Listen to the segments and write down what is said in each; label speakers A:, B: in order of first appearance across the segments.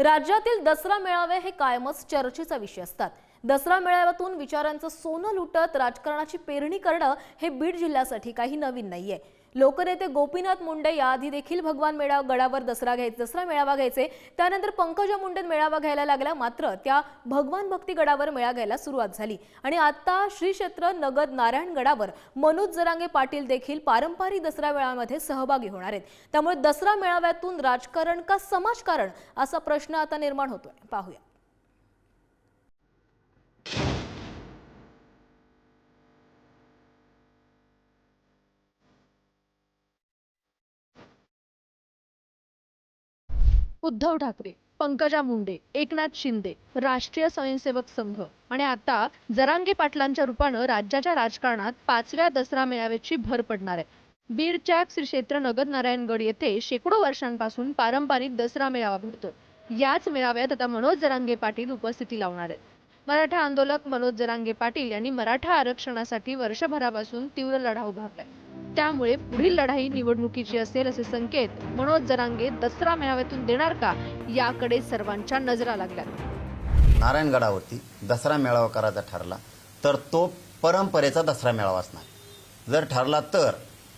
A: राज्यातील दसरा मेळावे हे कायमच चर्चेचा विषय असतात। दसरा मेळाव्यातून विचारांचं सोनं लुटत राजकारणाची पेरणी करणं हे बीड जिल्ह्यासाठी काही नवीन नाहीये। लोकनेते गोपीनाथ मुंडे याआधी देखील भगवान गडावर दसरा मेळावा घ्यायचे। त्यानंतर पंकजा मुंडे मेळावा घ्यायला लागल्या, मात्र त्या भगवान भक्ती गडावर मेळावा घ्यायला सुरुवात झाली आणि आता श्री क्षेत्र नगद नारायण गडावर मनोज जरांगे पाटील देखील पारंपरिक दसरा मेळाव्यामध्ये सहभागी होणार आहेत। त्यामुळे दसरा मेळाव्यातून राजकारण का समाजकारण असा प्रश्न आता निर्माण होतोय। पाहूया।
B: उद्धव ठाकरे, पंकजा मुंडे, एकनाथ शिंदे, राष्ट्रीय स्वयंसेवक संघ आणि आता जरांगे पाटलांच्या रूपानं राज्याच्या राजकारणात 5व्या दसरा मेळाव्याची भर पडणार आहे। बीडच्या श्री क्षेत्र नगद नारायणगड येथे शेकडो वर्षांपासून पारंपरिक दसरा मेळावा भरतो। याच मेळाव्यात आता मनोज जरांगे पाटील उपस्थिती लावणार आहेत। मराठा आंदोलक मनोज जरांगे पाटील यांनी मराठा आरक्षणासाठी वर्षभरापासून तीव्र लढा उभारलाय। त्यामुळे पुढील लढाई निवडणुकीची असेल असे संकेत मनोज जरांगे दसरा मेळाव्यातून देणार का, याकडे सर्वांच्या नजरा लागल्यात।
C: नारायणगडावरती दसरा मेळावा करायचा ठरला तर तो परंपरेचा दसरा मेळावा असणार। जर ठरला तर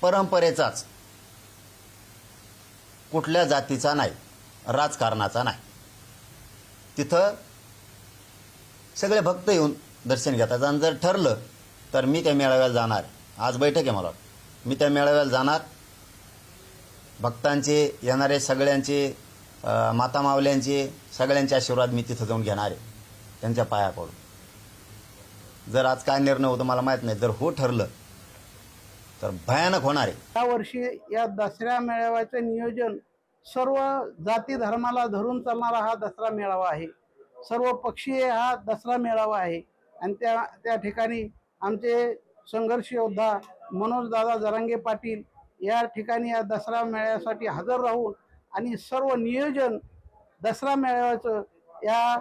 C: परंपरेचाच, कुठल्या जातीचा नाही, राजकारणाचा नाही। तिथं सगळे भक्त येऊन दर्शन घेतात आणि जर ठरलं तर मी त्या मेळाव्याला जाणार। आज बैठक आहे, मला मी त्या मेळाव्याला जाणार। भक्तांचे, येणारे सगळ्यांचे, माता मावल्यांचे सगळ्यांचे आशीर्वाद मी तिथं जाऊन घेणार आहे, त्यांच्या पाया पडून। जर आज काय निर्णय होतो मला माहित नाही, जर हो ठरलं तर भयानक होणार आहे।
D: यावर्षी या दसऱ्या मेळाव्याचे नियोजन सर्व जाती धर्माला धरून चालणारा हा दसरा मेळावा आहे। सर्व पक्षीय हा दसरा मेळावा आहे आणि त्या ठिकाणी आमचे संघर्ष योद्धा मनोज दादा जरांगे पाटील या ठिकाणी या दसरा मेळाव्यासाठी हजर राहून आणि सर्व नियोजन दसरा मेळाव्याचं या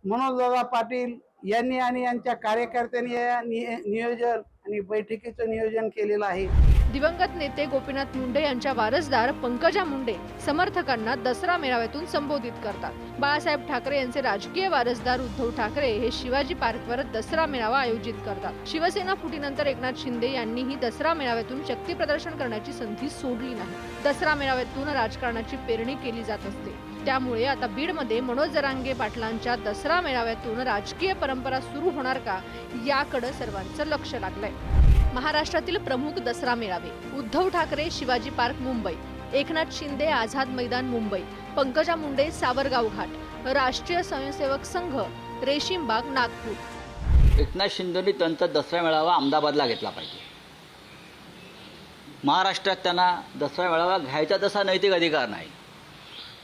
D: मनोज दादा पाटील यांनी आणि यांच्या कार्यकर्त्यांनी या नियोजन आणि बैठकीचं नियोजन केलेलं आहे।
B: दिवंगत नेते गोपीनाथ मुंडे यांच्या वारसदार पंकजा मुंडे समर्थकांना दसरा मेळाव्यातून संबोधित करतात। बाळासाहेब ठाकरे यांचे राजकीय वारसदार उद्धव ठाकरे हे शिवाजी पार्कवर दसरा मेळावा आयोजित करतात। शिवसेना फुटीनंतर एकनाथ शिंदे यांनीही दसरा मेळाव्यातून शक्ती प्रदर्शन करण्याची संधी सोडली नाही। दसरा मेळाव्यातून राजकारणाची पेरणी केली जात असते। त्यामुळे आता बीडमध्ये मनोज जरांगे पाटलांच्या दसरा मेळाव्यातून राजकीय परंपरा सुरू होणार का, याकडे सर्वांचं लक्ष लागलंय। महाराष्ट्रातील प्रमुख दसरा मेळावे: उद्धव ठाकरे शिवाजी पार्क मुंबई, एकनाथ शिंदे आझाद मैदान मुंबई, पंकजा मुंडे सावरगाव घाट, राष्ट्रीय स्वयंसेवक संघ रेशीमबाग नागपूर।
E: एकनाथ शिंदेंनी त्यांचा दसरा मेळावा अहमदाबादला घेतला पाहिजे। महाराष्ट्रात त्यांना दसरा मेळावा घ्यायचा तसा नैतिक अधिकार नाही,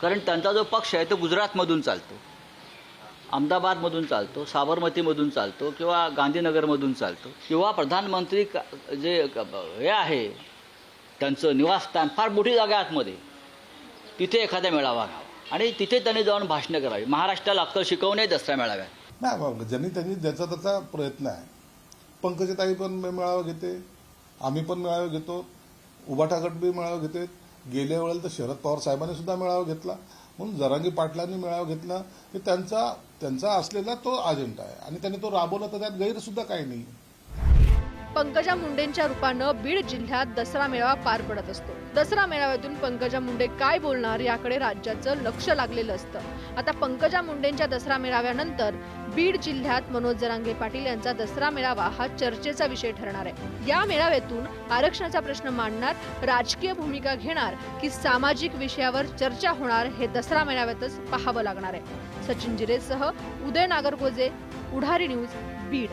E: कारण त्यांचा जो पक्ष आहे तो गुजरातमधून चालतो, अहमदाबादमधून चालतो, साबरमतीमधून चालतो किंवा गांधीनगरमधून चालतो, किंवा प्रधानमंत्री जे हे आहे त्यांचं निवासस्थान फार मोठी जागा आतमध्ये, तिथे एखादा मेळावा घ्यावा आणि तिथे त्यांनी जाऊन भाषणं करावी। महाराष्ट्राला अक्कल शिकवू नये दसऱ्या मेळाव्यात।
F: नाही, त्यांनी ज्याचा त्याचा प्रयत्न आहे। पंकजाताई पण मेळावा घेते, आम्ही पण मेळावा घेतो, उभाटा गट बी मेळावा घेते। गेल्या वेळेला तर शरद पवार साहेबांनी सुद्धा मेळावा घेतला, म्हणून जरांगे पाटलांनी मेळावा घेतला की त्यांचा असलेला तो अजेंडा आहे आणि त्यांनी तो राबवला, तर त्यात गैर सुद्धा काही नाही।
B: पंकजा मुंडेंच्या रूपानं बीड जिल्ह्यात दसरा मेळावा पार पडत असतो। दसरा मेळाव्यातून पंकजा मुंडे काय बोलणार याकडे राज्याचं लक्ष लागलेलं असतं। आता पंकजा मुंडेंच्या दसरा मेळाव्यानंतर बीड जिल्ह्यात मनोज जरांगे पाटील यांचा दसरा मेळावा हा चर्चेचा विषय ठरणार आहे। या मेळाव्यातून आरक्षणाचा प्रश्न मांडणार, राजकीय भूमिका घेणार की सामाजिक विषयावर चर्चा होणार, हे दसरा मेळाव्यातच पाहावं लागणार आहे। सचिन जिरेसह उदय नागरगोजे, पुढारी न्यूज, बीड।